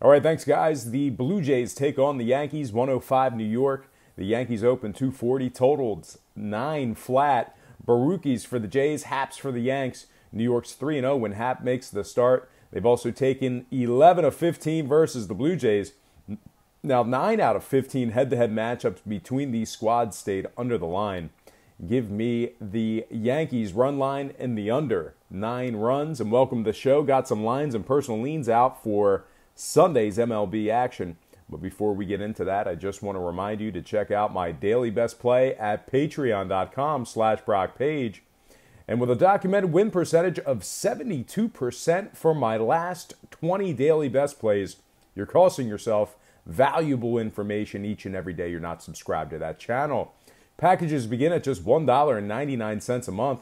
All right, thanks, guys. The Blue Jays take on the Yankees, 105 New York. The Yankees open 240, totaled 9 flat. Barukis for the Jays, Haps for the Yanks. New York's 3-0 when Hap makes the start. They've also taken 11 of 15 versus the Blue Jays. Now, 9 out of 15 head-to-head matchups between these squads stayed under the line. Give me the Yankees run line and the under 9 runs. And welcome to the show. Got some lines and personal leans out for Sunday's MLB action. But before we get into that, I just want to remind you to check out my daily best play at patreon.com/BrockPage. And with a documented win percentage of 72% for my last 20 daily best plays, you're costing yourself valuable information each and every day you're not subscribed to that channel. Packages begin at just $1.99 a month.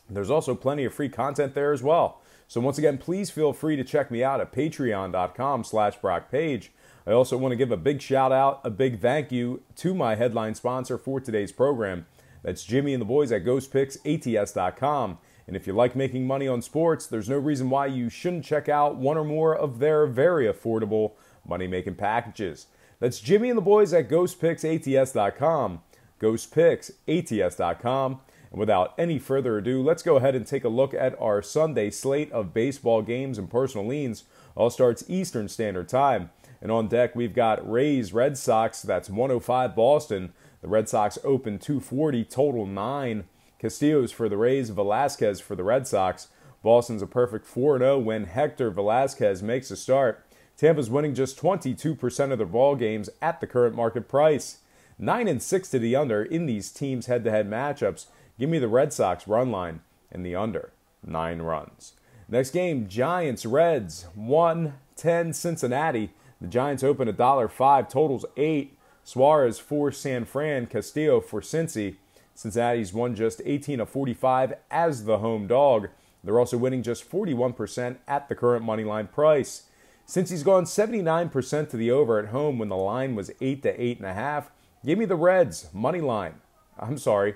There's also plenty of free content there as well. So once again, please feel free to check me out at patreon.com/BrockPage. I also want to give a big shout out, a big thank you to my headline sponsor for today's program. That's Jimmy and the boys at GhostPicksATS.com. And if you like making money on sports, there's no reason why you shouldn't check out one or more of their very affordable money-making packages. That's Jimmy and the boys at GhostPicksATS.com. GhostPicksATS.com. And without any further ado, let's go ahead and take a look at our Sunday slate of baseball games and personal leans. All starts Eastern Standard Time. And on deck, we've got Rays, Red Sox. That's 105 Boston. The Red Sox open 240, total 9. Castillo's for the Rays, Velasquez for the Red Sox. Boston's a perfect 4-0 when Hector Velasquez makes a start. Tampa's winning just 22% of their ball games at the current market price. 9-6 to the under in these teams' head-to-head matchups. Give me the Red Sox run line and the under 9 runs. Next game, Giants, Reds, 110 Cincinnati. The Giants open $1.05, totals 8. Suarez for San Fran, Castillo for Cincy. Cincinnati's won just 18 of 45 as the home dog. They're also winning just 41% at the current moneyline price. Cincy's gone 79% to the over at home when the line was 8 to 8.5. Give me the Reds money line. I'm sorry.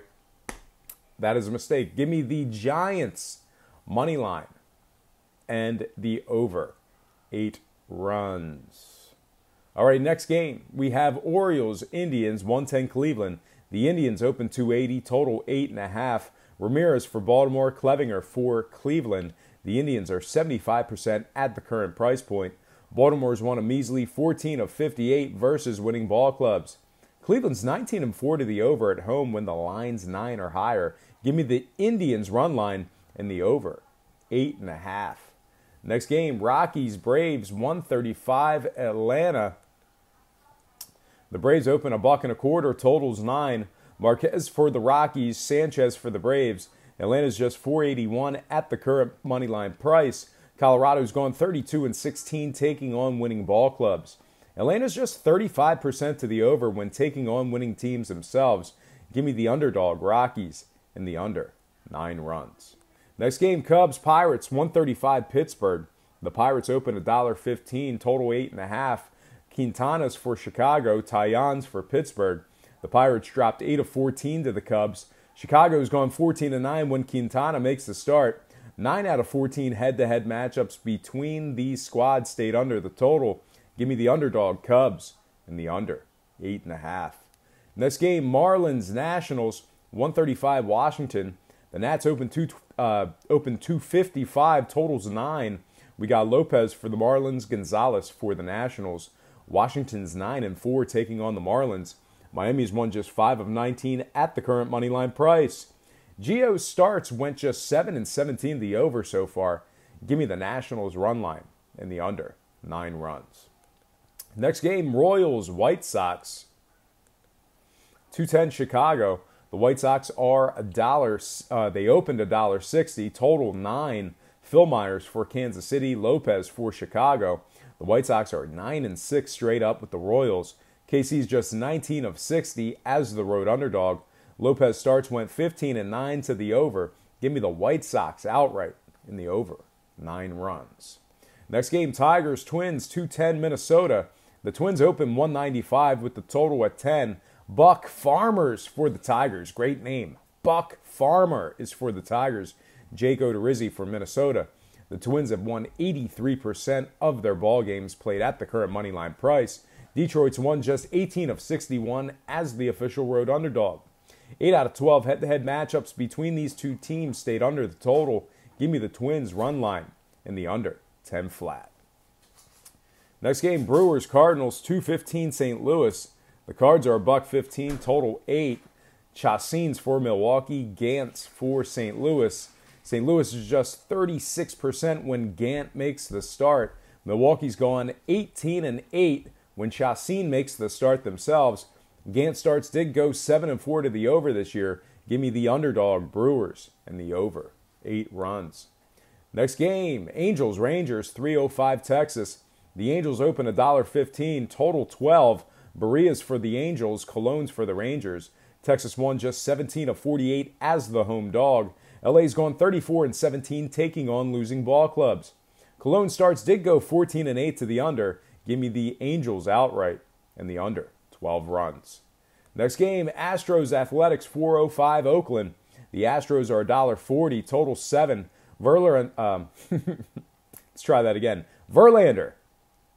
That is a mistake. Give me the Giants money line and the over 8 runs. All right, next game. We have Orioles, Indians, 110 Cleveland. The Indians open 280, total 8.5. Ramirez for Baltimore, Clevinger for Cleveland. The Indians are 75% at the current price point. Baltimore's won a measly 14 of 58 versus winning ball clubs. Cleveland's 19-4 to the over at home when the line's 9 or higher. Give me the Indians run line and the over 8.5. Next game, Rockies, Braves, 135 Atlanta. The Braves open $1.25, totals 9. Marquez for the Rockies, Sanchez for the Braves. Atlanta's just 481 at the current moneyline price. Colorado's gone 32-16, taking on winning ball clubs. Atlanta's just 35% to the over when taking on winning teams themselves. Give me the underdog, Rockies, and the under 9 runs. Next game, Cubs, Pirates, 135 Pittsburgh. The Pirates open $1.15, total 8.5. Quintana's for Chicago, Taillon's for Pittsburgh. The Pirates dropped 8 of 14 to the Cubs. Chicago's gone 14-9 when Quintana makes the start. 9 out of 14 head-to-head matchups between these squads stayed under the total. Give me the underdog, Cubs, and the under 8.5. Next game, Marlins, Nationals, 135 Washington. The Nats open 255, totals 9. We got Lopez for the Marlins, Gonzalez for the Nationals. Washington's 9-4 taking on the Marlins. Miami's won just 5 of 19 at the current moneyline price. Gio's starts went just 7-17 the over so far. Give me the Nationals run line and the under 9 runs. Next game, Royals, White Sox, 210 Chicago. The White Sox are they opened $1.60, total 9. Phil Myers for Kansas City, Lopez for Chicago. The White Sox are 9-6 straight up with the Royals. KC's just 19 of 60 as the road underdog. Lopez starts went 15-9 to the over. Give me the White Sox outright in the over 9 runs. Next game, Tigers, Twins, 210 Minnesota. The Twins open 195 with the total at 10. Buck Farmers for the Tigers. Great name. Buck Farmer is for the Tigers. Jake Odorizzi for Minnesota. The Twins have won 83% of their ball games played at the current moneyline price. Detroit's won just 18 of 61 as the official road underdog. 8 out of 12 head-to-head matchups between these two teams stayed under the total. Give me the Twins run line in the under 10 flat. Next game, Brewers Cardinals 215 St. Louis. The Cards are $1.15, total 8. Chacín's for Milwaukee, Gant's for St. Louis. St. Louis is just 36% when Gant makes the start. Milwaukee's gone 18-8 when Chacín makes the start themselves. Gant starts did go 7-4 to the over this year. Give me the underdog Brewers and the over 8 runs. Next game, Angels Rangers 305 Texas. The Angels open $1.15, total 12. Barria's for the Angels, Cologne's for the Rangers. Texas won just 17 of 48 as the home dog. LA's gone 34-17, taking on losing ball clubs. Cologne starts did go 14-8 to the under. Give me the Angels outright and the under 12 runs. Next game, Astros Athletics 405 Oakland. The Astros are $1.40, total 7. Let's try that again. Verlander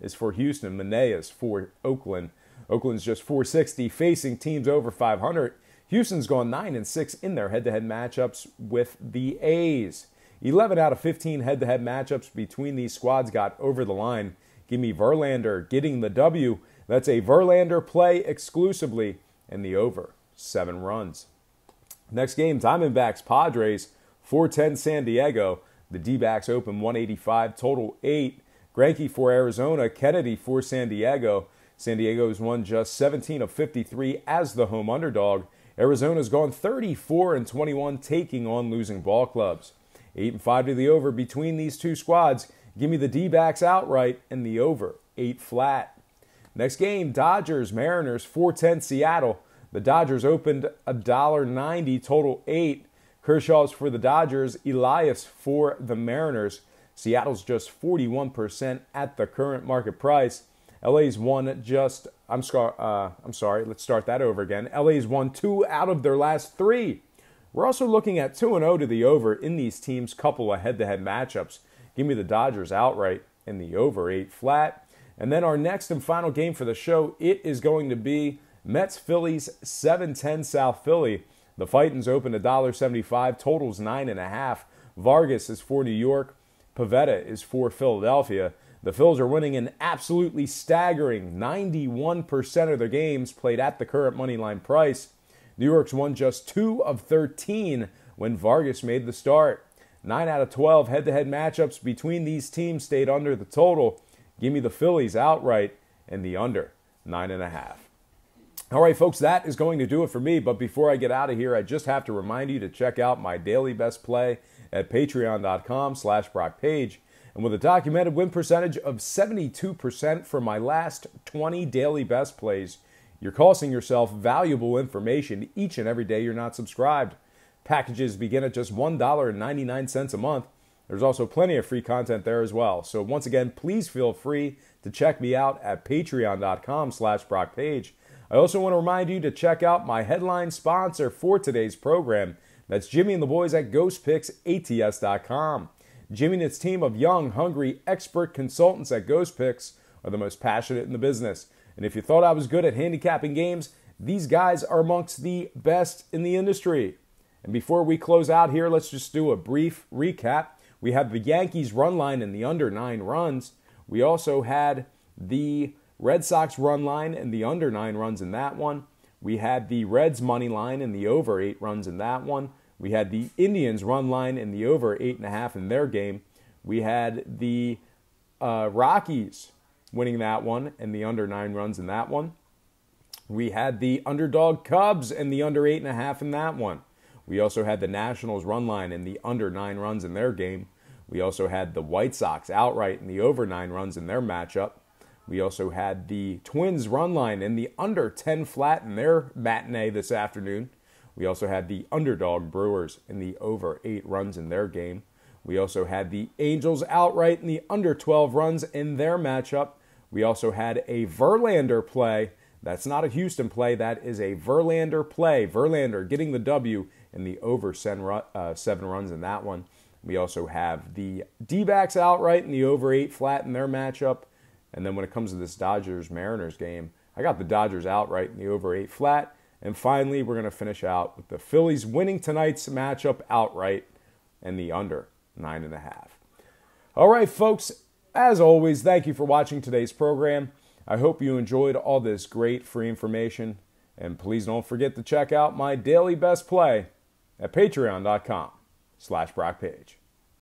is for Houston. Menea's for Oakland. Oakland's just 460, facing teams over 500. Houston's gone 9-6 in their head-to-head matchups with the A's. 11 out of 15 head-to-head matchups between these squads got over the line. Give me Verlander getting the W. That's a Verlander play exclusively, and the over 7 runs. Next game, Diamondbacks Padres 410 San Diego. The D-backs open 185, total 8. Greinke for Arizona, Kennedy for San Diego. San Diego's won just 17 of 53 as the home underdog. Arizona's gone 34-21, taking on losing ball clubs. 8-5 to the over between these two squads. Give me the D-backs outright and the over 8 flat. Next game, Dodgers Mariners 410 Seattle. The Dodgers opened $1.90, total 8. Kershaw's for the Dodgers, Elias for the Mariners. Seattle's just 41% at the current market price. LA's won just, I'm sorry, let's start that over again. LA's won 2 out of their last 3. We're also looking at 2-0 to the over in these teams' couple of head-to-head matchups. Give me the Dodgers outright and the over 8 flat. And then our next and final game for the show, it is going to be Mets-Phillies 710 South Philly. The Fightins open $1.75, totals 9.5. Vargas is for New York. Pivetta is for Philadelphia. The Phils are winning an absolutely staggering 91% of their games played at the current moneyline price. New York's won just 2 of 13 when Vargas made the start. 9 out of 12 head-to-head matchups between these teams stayed under the total. Give me the Phillies outright and the under 9.5. All right, folks, that is going to do it for me. But before I get out of here, I just have to remind you to check out my daily best play at patreon.com/BrockPage. And with a documented win percentage of 72% for my last 20 daily best plays, you're costing yourself valuable information each and every day you're not subscribed. Packages begin at just $1.99 a month. There's also plenty of free content there as well. So once again, please feel free to check me out at patreon.com/BrockPage. I also want to remind you to check out my headline sponsor for today's program. That's Jimmy and the boys at GhostPicksATS.com. Jimmy and his team of young, hungry, expert consultants at Ghost Picks are the most passionate in the business. And if you thought I was good at handicapping games, these guys are amongst the best in the industry. And before we close out here, let's just do a brief recap. We have the Yankees run line in the under 9 runs. We also had the Red Sox run line and the under 9 runs in that one. We had the Reds money line and the over 8 runs in that one. We had the Indians run line and the over 8.5 in their game. We had the Rockies winning that one and the under 9 runs in that one. We had the underdog Cubs and the under 8.5 in that one. We also had the Nationals run line and the under 9 runs in their game. We also had the White Sox outright and the over 9 runs in their matchup. We also had the Twins run line and the under 10 flat in their matinee this afternoon. We also had the underdog Brewers and the over 8 runs in their game. We also had the Angels outright and the under 12 runs in their matchup. We also had a Verlander play. That's not a Houston play. That is a Verlander play. Verlander getting the W and the over 7 runs in that one. We also have the D-backs outright in the over 8 flat in their matchup. And then when it comes to this Dodgers-Mariners game, I got the Dodgers outright in the over 8 flat. And finally, we're going to finish out with the Phillies winning tonight's matchup outright and the under 9.5. All right, folks, as always, thank you for watching today's program. I hope you enjoyed all this great free information. And please don't forget to check out my daily best play at patreon.com/BrockPage.